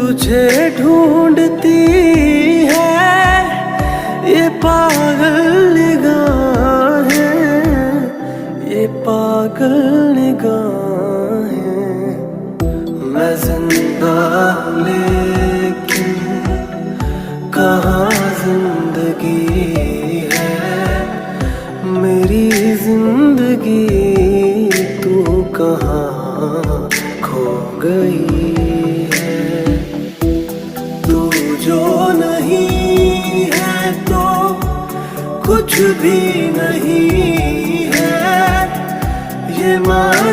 तुझे ढूंढती है ये पागल निगाहें, ये पागल निगाहें। मैं जिंदा लेकिन कहाँ जिंदगी है, मेरी जिंदगी तू कहाँ खो गई है। तू जो नहीं है तो कुछ भी नहीं है, ये मान